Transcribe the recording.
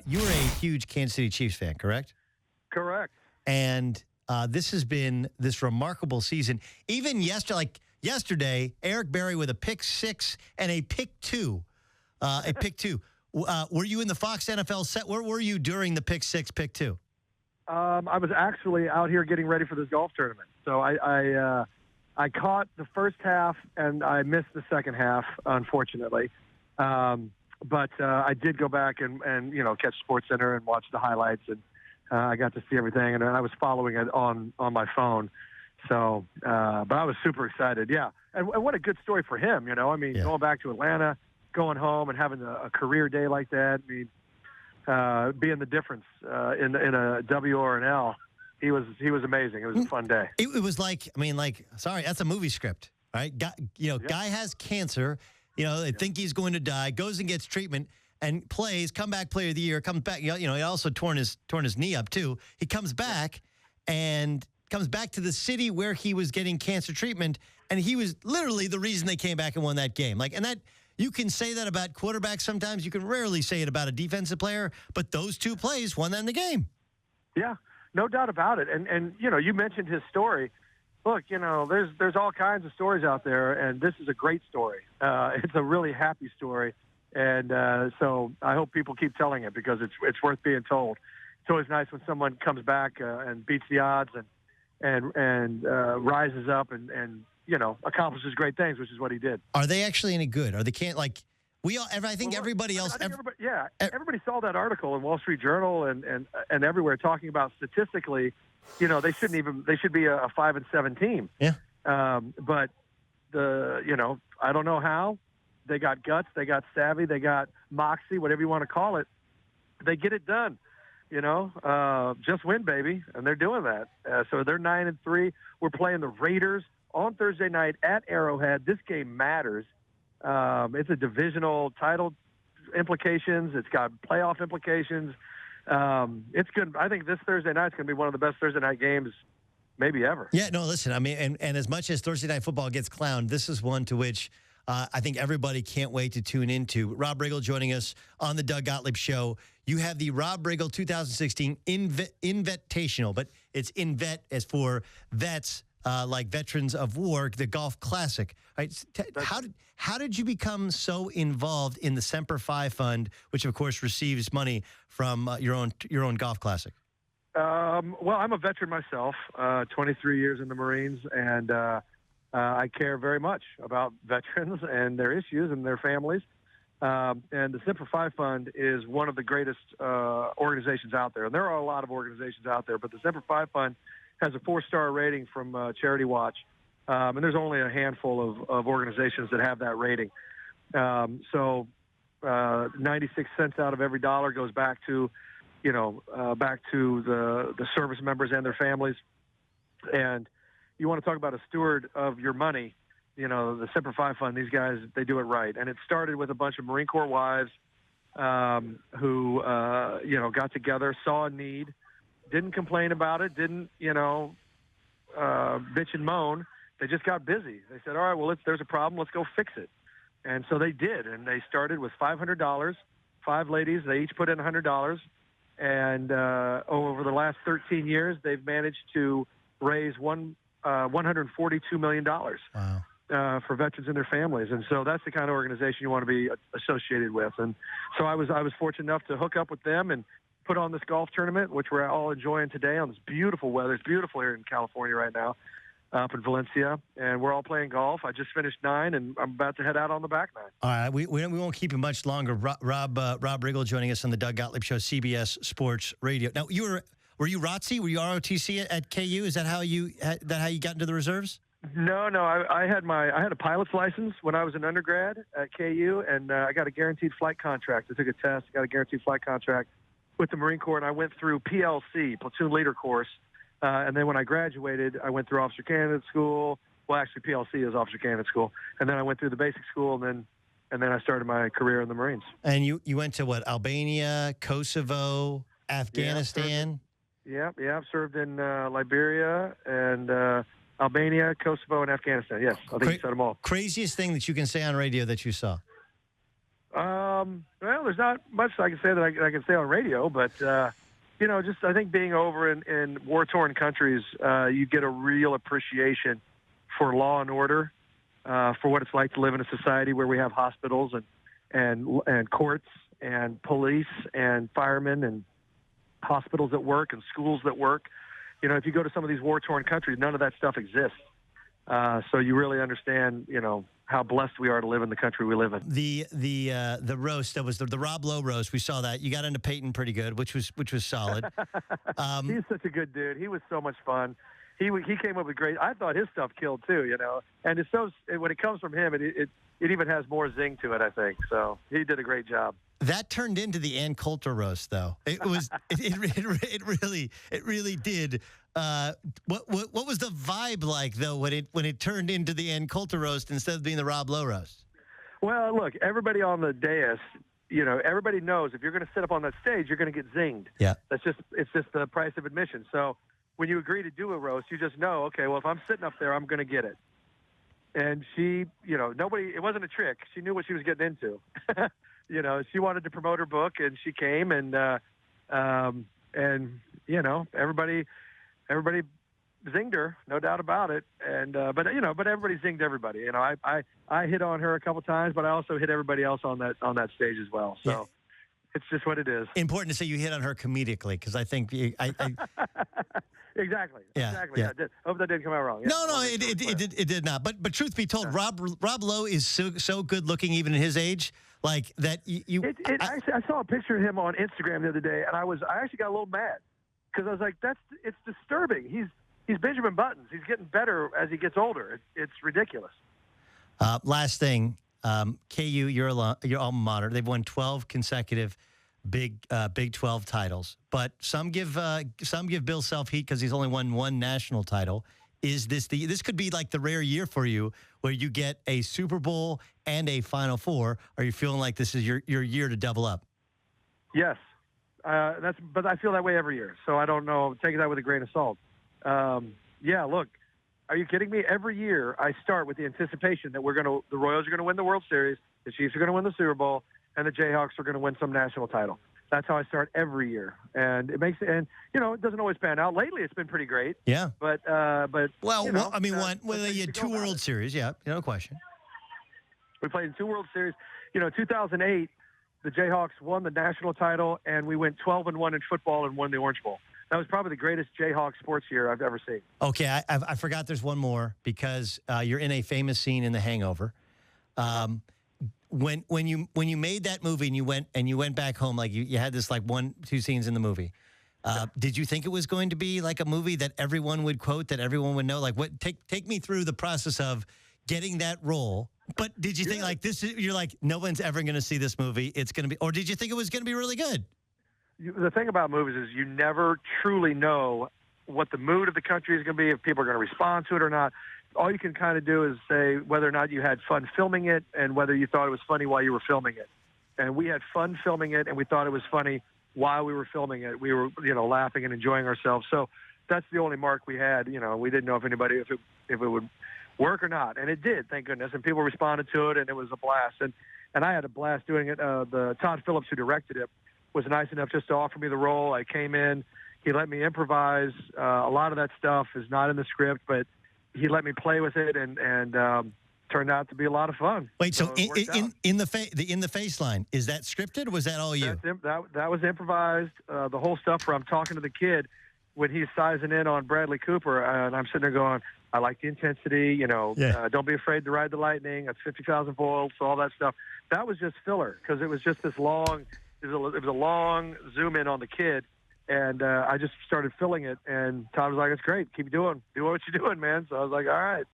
You were a huge Kansas City Chiefs fan, correct? Correct. And this has been this remarkable season. Even yesterday, Eric Berry with a pick six and a pick two. Were you in the Fox NFL set? Where were you during the pick six, pick two? I was actually out here getting ready for this golf tournament. So I caught the first half and I missed the second half, unfortunately. But I did go back and catch SportsCenter and watch the highlights, and I got to see everything, and I was following it on my phone. So, but I was super excited. Yeah, and what a good story for him. Going back to Atlanta, going home, and having a career day like that. Being the difference in a W or an L. He was amazing. It was a fun day. It was sorry, that's a movie script, right? Guy has cancer. They think he's going to die, goes and gets treatment and plays, comeback player of the year, comes back. He also torn his knee up too. He comes back to the city where he was getting cancer treatment, and he was literally the reason they came back and won that game. You can say that about quarterbacks sometimes. You can rarely say it about a defensive player, but those two plays won them the game. Yeah, no doubt about it. And you mentioned his story. Look, there's all kinds of stories out there, and this is a great story. It's a really happy story, and so I hope people keep telling it because it's worth being told. It's always nice when someone comes back and beats the odds and rises up and accomplishes great things, which is what he did. Are they actually any good? Or they can't I think everybody else. Everybody saw that article in Wall Street Journal and everywhere talking about statistically. They should be a 5-7 team. Yeah. But I don't know how. They got guts, they got savvy, they got moxie, whatever you want to call it. They get it done. Just win, baby, and they're doing that. So they're 9-3. We're playing the Raiders on Thursday night at Arrowhead. This game matters. It's a divisional title implications. It's got playoff implications. It's good. I think this Thursday night is going to be one of the best Thursday night games maybe ever. Yeah, no, listen, and as much as Thursday Night Football gets clowned, this is one to which I think everybody can't wait to tune into. Rob Riggle joining us on the Doug Gottlieb Show. You have the Rob Riggle 2016 Invitational, but it's Invet as for vets like Veterans of War, the Golf Classic. Right? How did you become so involved in the Semper Fi Fund, which of course receives money from your own golf classic? Well, I'm a veteran myself, 23 years in the Marines, and I care very much about veterans and their issues and their families. And the Semper Fi Fund is one of the greatest organizations out there. And there are a lot of organizations out there, but the Semper Fi Fund has a 4-star rating from Charity Watch. And there's only a handful of organizations that have that rating. So 96 cents out of every dollar goes back to the service members and their families. And you want to talk about a steward of your money, the Semper Fi Fund, these guys, they do it right. And it started with a bunch of Marine Corps wives who got together, saw a need, didn't complain about it, didn't, bitch and moan. They just got busy. They said, all right, well, there's a problem. Let's go fix it. And so they did. And they started with $500, 5 ladies. They each put in $100. And over the last 13 years, they've managed to raise $142 million for veterans and their families. And so that's the kind of organization you want to be associated with. And so I was fortunate enough to hook up with them and put on this golf tournament, which we're all enjoying today on this beautiful weather. It's beautiful here in California right now, up in Valencia, and we're all playing golf. I just finished 9, and I'm about to head out on the back 9. All right, we won't keep you much longer. Rob Riggle joining us on the Doug Gottlieb Show, CBS Sports Radio. Now, were you ROTC? Were you ROTC at KU? Is that how you got into the reserves? No. I had a pilot's license when I was an undergrad at KU, and I got a guaranteed flight contract. I took a test, got a guaranteed flight contract with the Marine Corps, and I went through PLC, platoon leader course. And then when I graduated, I went through officer candidate school. Well, actually, PLC is officer candidate school. And then I went through the basic school, and then I started my career in the Marines. And you went to what? Albania, Kosovo, Afghanistan? Yeah, I've served in Liberia and Albania, Kosovo, and Afghanistan. Yes, I think you said them all. Craziest thing that you can say on radio that you saw? Well, there's not much I can say that I can say on radio, but just I think being over in war-torn countries, you get a real appreciation for law and order, for what it's like to live in a society where we have hospitals and courts and police and firemen and hospitals that work and schools that work. If you go to some of these war-torn countries, none of that stuff exists. So you really understand, how blessed we are to live in the country we live in. The roast, that was the Rob Lowe roast. We saw that. You got into Peyton pretty good, which was solid. He's such a good dude. He was so much fun. He came up with great. I thought his stuff killed too, And it's so when it comes from him, it even has more zing to it, I think. So he did a great job. That turned into the Ann Coulter roast, though. It was it really did. What was the vibe like, though, when it turned into the Ann Coulter roast instead of being the Rob Lowe roast? Well, look, everybody on the dais, everybody knows if you're going to sit up on that stage, you're going to get zinged. Yeah, it's just the price of admission. So when you agree to do a roast, you just know, okay, well, if I'm sitting up there, I'm going to get it. And she, it wasn't a trick. She knew what she was getting into. She wanted to promote her book, and she came, and everybody zinged her, no doubt about it. And but everybody zinged everybody. I hit on her a couple times, but I also hit everybody else on that stage as well. So. Yeah. It's just what it is. Important to say you hit on her comedically, because I think Exactly. Yeah, exactly. Yeah. I hope that didn't come out wrong. Yeah. No, it did not. But truth be told, yeah. Rob Lowe is so good looking even at his age, like that. Actually, I saw a picture of him on Instagram the other day, and I actually got a little mad because I was like, it's disturbing. He's Benjamin Buttons. He's getting better as he gets older. It's ridiculous. Last thing, KU, your alma mater, they've won 12 consecutive Big 12 titles, but some give Bill Self heat because he's only won one national title. Is this could be like the rare year for you where you get a Super Bowl and a Final Four? Are you feeling like this is your year to double up? Yes, but I feel that way every year, so I don't know. Take that with a grain of salt. Yeah, look, are you kidding me? Every year I start with the anticipation that the Royals are going to win the World Series, the Chiefs are going to win the Super Bowl, and the Jayhawks are going to win some national title. That's how I start every year, and it doesn't always pan out. Lately, it's been pretty great. Yeah, but you had 2 World Series. Yeah, no question. We played in 2 World Series. 2008, the Jayhawks won the national title, and we went 12-1 in football and won the Orange Bowl. That was probably the greatest Jayhawk sports year I've ever seen. Okay, I forgot there's one more because you're in a famous scene in The Hangover. When you made that movie and you went back home, like you had this like 1-2 scenes in the movie. Did you think it was going to be like a movie that everyone would quote, that everyone would know? Like, what? Take me through the process of getting that role. But did you think like this? You're like, no one's ever going to see this movie. It's going to be, or did you think it was going to be really good? The thing about movies is you never truly know what the mood of the country is going to be, if people are going to respond to it or not. All you can kind of do is say whether or not you had fun filming it and whether you thought it was funny while you were filming it. And we had fun filming it, and we thought it was funny while we were filming it. We were, laughing and enjoying ourselves. So that's the only mark we had. We didn't know if it would work or not. And it did, thank goodness. And people responded to it, and it was a blast. And I had a blast doing it. The Todd Phillips, who directed it, was nice enough just to offer me the role. I came in. He let me improvise. A lot of that stuff is not in the script, but he let me play with it, and turned out to be a lot of fun. Wait, so in the face line, is that scripted, or was that all you? That was improvised. The whole stuff where I'm talking to the kid when he's sizing in on Bradley Cooper, and I'm sitting there going, I like the intensity, don't be afraid to ride the lightning. That's 50,000 volts, all that stuff. That was just filler because it was just this long. It was a long zoom in on the kid. And I just started filling it, and Todd was like, "It's great. Keep doing what you're doing, man." So I was like, "All right."